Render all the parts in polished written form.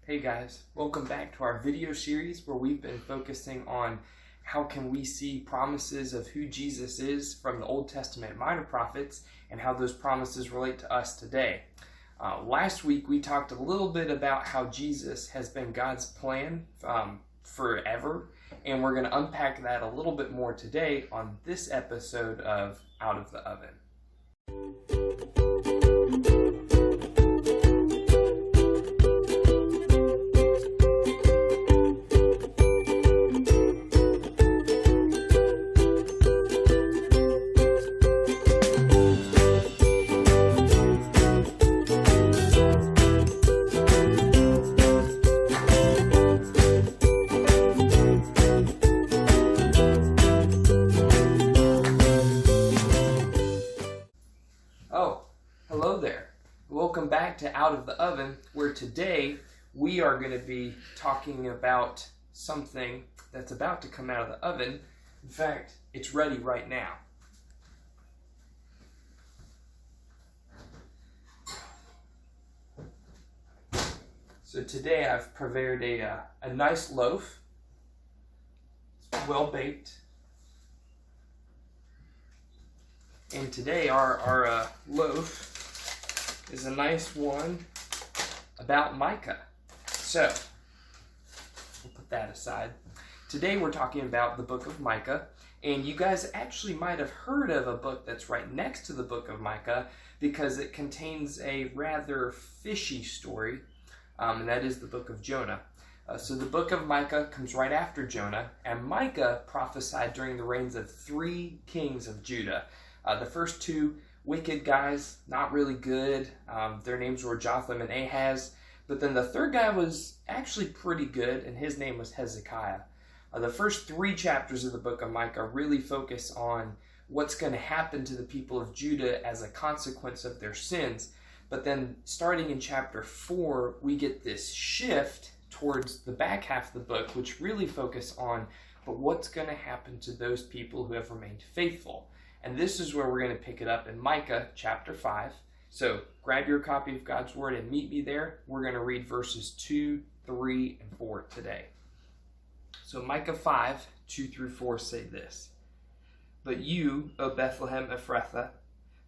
Hey guys, welcome back to our video series where we've been focusing on how can we see promises of who Jesus is from the Old Testament minor prophets and how those promises relate to us today. Last week we talked a little bit about how Jesus has been God's plan forever, and we're going to unpack that a little bit more today on this episode of Out of the Oven. Welcome back to Out of the Oven, where today we are going to be talking about something that's about to come out of the oven. In fact, it's ready right now. So today I've prepared a nice loaf. It's well baked. And today our loaf is a nice one about Micah. So, we'll put that aside. Today we're talking about the book of Micah, and you guys actually might have heard of a book that's right next to the book of Micah because it contains a rather fishy story, and that is the book of Jonah. So the book of Micah comes right after Jonah, and Micah prophesied during the reigns of 3 kings of Judah. The first 2 wicked guys, not really good. Their names were Jotham and Ahaz. But then the third guy was actually pretty good, and his name was Hezekiah. The first 3 chapters of the book of Micah really focus on what's going to happen to the people of Judah as a consequence of their sins. But then starting in chapter 4, we get this shift towards the back half of the book, which really focus on but what's going to happen to those people who have remained faithful. And this is where we're going to pick it up in Micah chapter 5. So grab your copy of God's Word and meet me there. We're going to read verses 2, 3, and 4 today. So Micah 5, 2 through 4 say this. But you, O Bethlehem Ephrathah,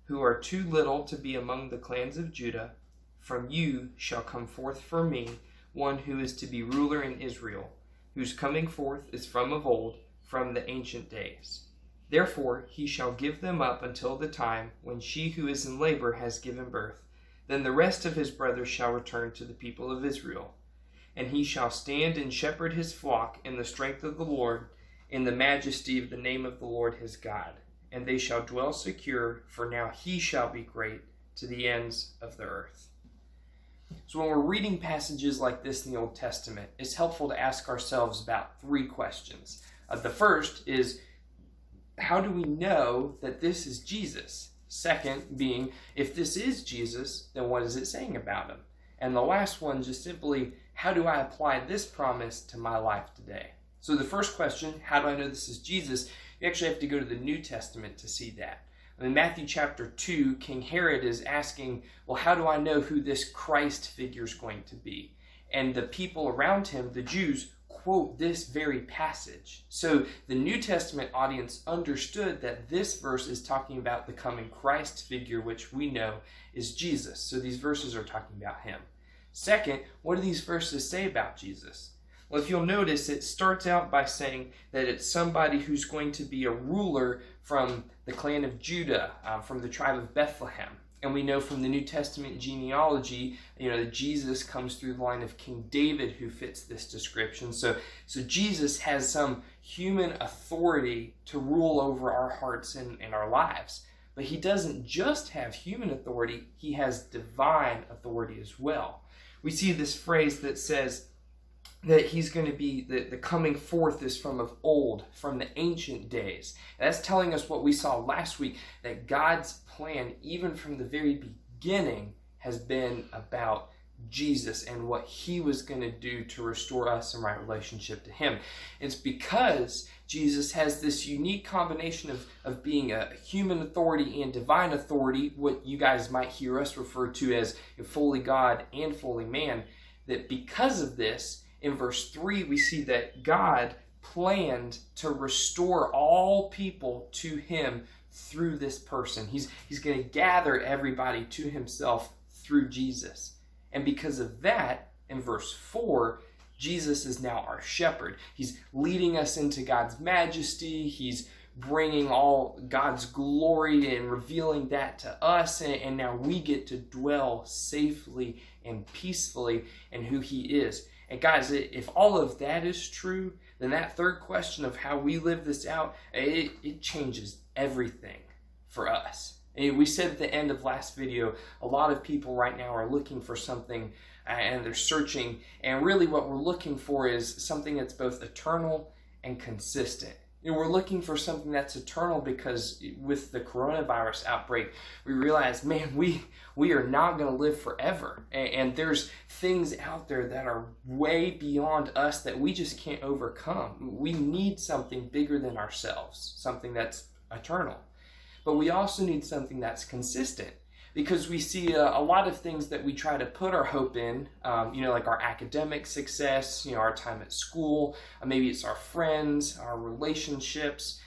who are too little to be among the clans of Judah, from you shall come forth for me one who is to be ruler in Israel, whose coming forth is from of old, from the ancient days. Therefore he shall give them up until the time when she who is in labor has given birth. Then the rest of his brothers shall return to the people of Israel. And he shall stand and shepherd his flock in the strength of the Lord, in the majesty of the name of the Lord his God. And they shall dwell secure, for now he shall be great to the ends of the earth. So when we're reading passages like this in the Old Testament, it's helpful to ask ourselves about 3 questions. The first is, how do we know that this is Jesus? Second being, if this is Jesus, then what is it saying about him? And the last one, just simply, how do I apply this promise to my life today? So the first question, how do I know this is Jesus? You actually have to go to the New Testament to see that. In Matthew chapter 2, King Herod is asking, well, how do I know who this Christ figure is going to be? And the people around him, the Jews, quote this very passage. So the New Testament audience understood that this verse is talking about the coming Christ figure, which we know is Jesus. So these verses are talking about him. Second, what do these verses say about Jesus? Well, if you'll notice, it starts out by saying that it's somebody who's going to be a ruler from the clan of Judah, from the tribe of Bethlehem. And we know from the New Testament genealogy, that Jesus comes through the line of King David, who fits this description. So Jesus has some human authority to rule over our hearts and our lives. But he doesn't just have human authority, he has divine authority as well. We see this phrase that says that he's going to be, the coming forth is from of old, from the ancient days. And that's telling us what we saw last week, that God's plan, even from the very beginning, has been about Jesus and what he was going to do to restore us in right relationship to him. It's because Jesus has this unique combination of being a human authority and divine authority, what you guys might hear us refer to as fully God and fully man. that because of this, in verse 3, we see that God planned to restore all people to him through this person. He's going to gather everybody to himself through Jesus. And because of that, in verse 4, Jesus is now our shepherd. He's leading us into God's majesty. He's bringing all God's glory and revealing that to us. And now we get to dwell safely and peacefully in who he is. And guys, if all of that is true, then that third question of how we live this out, it changes everything for us. And we said at the end of last video, a lot of people right now are looking for something and they're searching. And really what we're looking for is something that's both eternal and consistent. We're looking for something that's eternal because with the coronavirus outbreak, we realize, man, we are not going to live forever. And there's things out there that are way beyond us that we just can't overcome. We need something bigger than ourselves, something that's eternal. But we also need something that's consistent, because we see a lot of things that we try to put our hope in, like our academic success, our time at school, maybe it's our friends, our relationships,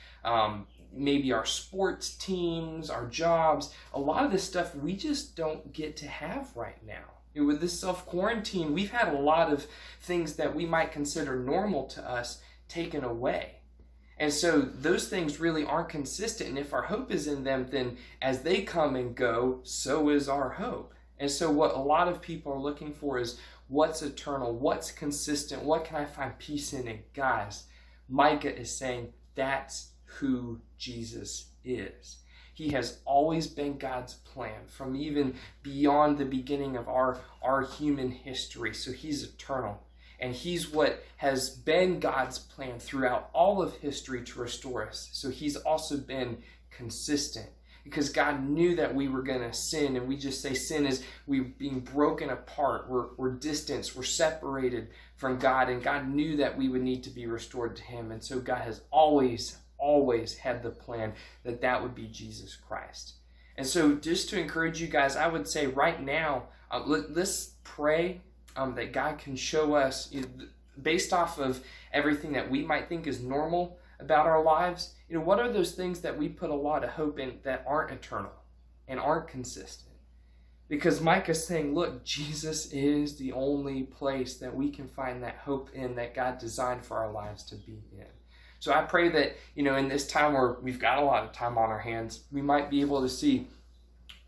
maybe our sports teams, our jobs. A lot of this stuff we just don't get to have right now. With this self-quarantine, we've had a lot of things that we might consider normal to us taken away. And so those things really aren't consistent. And if our hope is in them, then as they come and go, so is our hope. And so what a lot of people are looking for is what's eternal, what's consistent, what can I find peace in? And guys, Micah is saying that's who Jesus is. He has always been God's plan from even beyond the beginning of our human history. So he's eternal. And he's what has been God's plan throughout all of history to restore us. So he's also been consistent, because God knew that we were going to sin. And we just say sin is we being broken apart. We're distanced. We're separated from God. And God knew that we would need to be restored to him. And so God has always had the plan that would be Jesus Christ. And so just to encourage you guys, I would say right now, let's pray that God can show us, based off of everything that we might think is normal about our lives, what are those things that we put a lot of hope in that aren't eternal and aren't consistent? Because Micah's saying, look, Jesus is the only place that we can find that hope in that God designed for our lives to be in. So I pray that, in this time where we've got a lot of time on our hands, we might be able to see,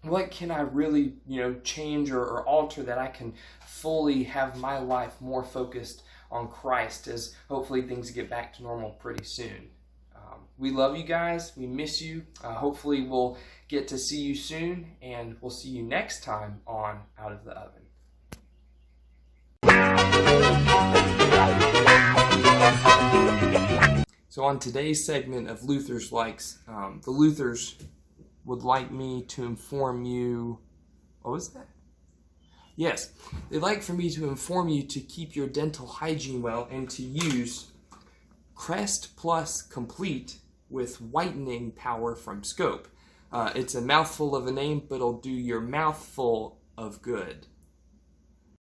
what can I really, change or alter that I can fully have my life more focused on Christ as hopefully things get back to normal pretty soon. We love you guys. We miss you. Hopefully we'll get to see you soon, and we'll see you next time on Out of the Oven. So on today's segment of Luther's Likes, the Luthers would like me to inform you, what was that? Yes, they'd like for me to inform you to keep your dental hygiene well and to use Crest Plus Complete with whitening power from Scope. It's a mouthful of a name, but it'll do your mouth full of good.